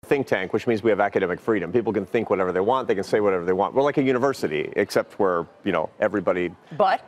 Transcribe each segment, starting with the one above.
think tank, which means we have academic freedom. People can think whatever they want. They can say whatever they want. We're like a university, except where, everybody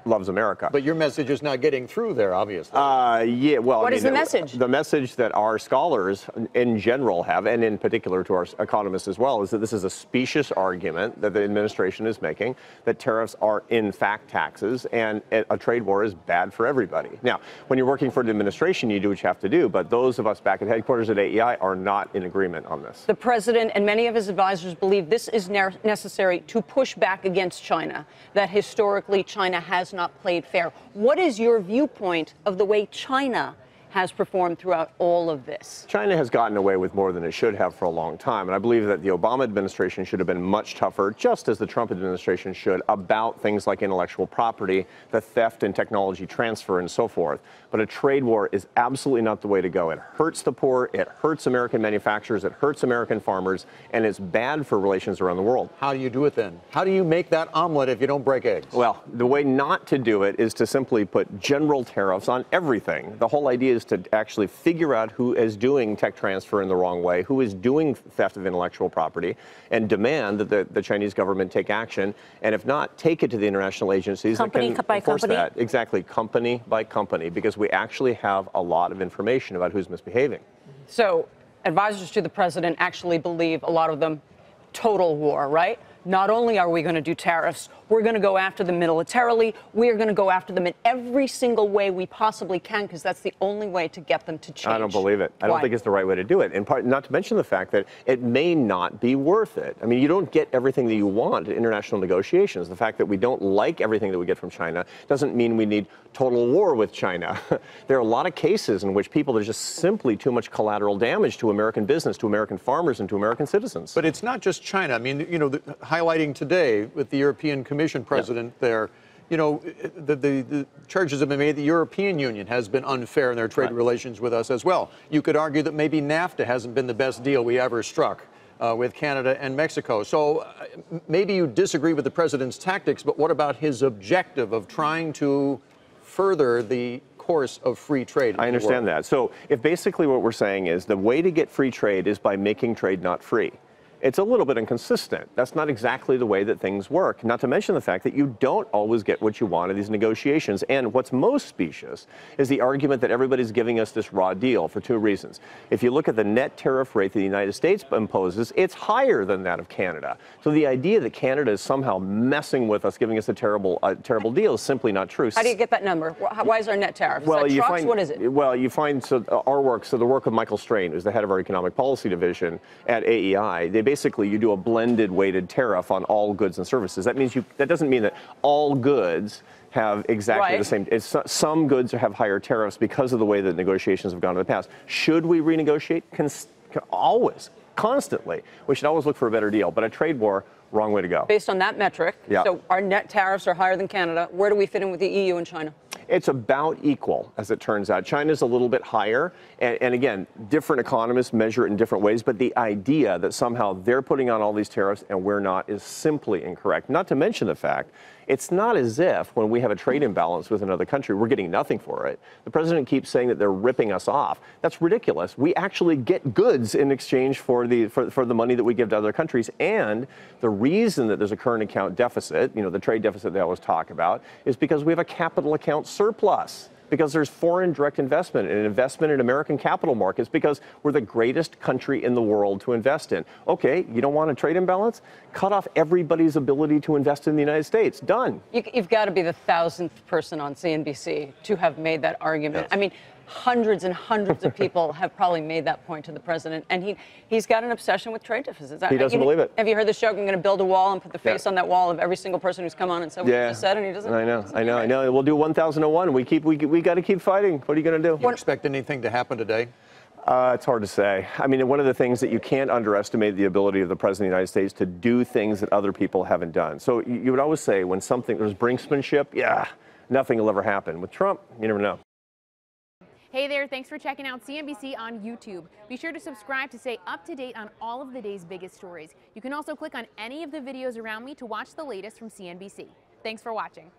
loves America. But your message is not getting through there, obviously. Yeah, well, what is the message? The message that our scholars in general have, and in particular to our economists as well, is that this is a specious argument that the administration is making, that tariffs are in fact taxes, and a trade war is bad for everybody. Now, when you're working for the administration, you do what you have to do, but those of us back at headquarters at AEI are not in agreement on this. The president and many of his advisors believe this is necessary to push back against China, that historically China has not played fair. What is your viewpoint of the way China has performed throughout all of this? China has gotten away with more than it should have for a long time, and I believe that the Obama administration should have been much tougher, just as the Trump administration should, about things like intellectual property, the theft and technology transfer, and so forth. But a trade war is absolutely not the way to go. It hurts the poor, it hurts American manufacturers, it hurts American farmers, and it's bad for relations around the world. How do you do it then? How do you make that omelet if you don't break eggs? Well, the way not to do it is to simply put general tariffs on everything. The whole idea is to actually figure out who is doing tech transfer in the wrong way, who is doing theft of intellectual property, and demand that the Chinese government take action. And if not, take it to the international agencies that can enforce that. Exactly, company by company, because we actually have a lot of information about who's misbehaving. So advisors to the president actually believe, a lot of them, total war, right? Not only are we going to do tariffs, we're going to go after them militarily. We are going to go after them in every single way we possibly can, because that's the only way to get them to change. I don't believe it. I don't think it's the right way to do it. In part, not to mention the fact that it may not be worth it. I mean, you don't get everything that you want in international negotiations. The fact that we don't like everything that we get from China doesn't mean we need total war with China. There are a lot of cases in which there's just simply too much collateral damage to American business, to American farmers, and to American citizens. But it's not just China. I mean, highlighting today with the European Commission president there, the charges have been made the European Union has been unfair in their trade relations with us as well. You could argue that maybe NAFTA hasn't been the best deal we ever struck with Canada and Mexico. So maybe you disagree with the president's tactics, but what about his objective of trying to further the course of free trade? I understand that. So if basically what we're saying is the way to get free trade is by making trade not free, it's a little bit inconsistent. That's not exactly the way that things work, not to mention the fact that you don't always get what you want in these negotiations. And what's most specious is the argument that everybody's giving us this raw deal for two reasons. If you look at the net tariff rate that the United States imposes, it's higher than that of Canada. So the idea that Canada is somehow messing with us, giving us a terrible deal is simply not true. How do you get that number? Why is our net tariff? Well, is that trucks? What is it? Well, you find the work of Michael Strain, who's the head of our economic policy division at AEI. Basically, you do a blended weighted tariff on all goods and services. That means that doesn't mean that all goods have exactly the same. Some goods have higher tariffs because of the way that negotiations have gone in the past. Should we renegotiate? Always, constantly. We should always look for a better deal. But a trade war, wrong way to go. Based on that metric, so our net tariffs are higher than Canada. Where do we fit in with the EU and China? It's about equal, as it turns out. China's a little bit higher. And again, different economists measure it in different ways. But the idea that somehow they're putting on all these tariffs and we're not is simply incorrect. Not to mention the fact, it's not as if when we have a trade imbalance with another country, we're getting nothing for it. The president keeps saying that they're ripping us off. That's ridiculous. We actually get goods in exchange for the money that we give to other countries. And the reason that there's a current account deficit, the trade deficit they always talk about, is because we have a capital account surplus. Because there's foreign direct investment and investment in American capital markets, because we're the greatest country in the world to invest in. Okay, you don't want a trade imbalance? Cut off everybody's ability to invest in the United States. Done. You've got to be the 1,000th person on CNBC to have made that argument. Yes. I mean, hundreds and hundreds of people have probably made that point to the president, and he's got an obsession with trade deficits. He doesn't believe it. Have you heard this joke? I'm going to build a wall and put the face on that wall of every single person who's come on and said what you just said, and he doesn't. I know. We'll do 1,001. We got to keep fighting. What are you going to do? You expect anything to happen today? It's hard to say. I mean, one of the things that you can't underestimate the ability of the President of the United States to do things that other people haven't done. So you would always say when there's brinksmanship, nothing will ever happen. With Trump, you never know. Hey there, thanks for checking out CNBC on YouTube. Be sure to subscribe to stay up to date on all of the day's biggest stories. You can also click on any of the videos around me to watch the latest from CNBC. Thanks for watching.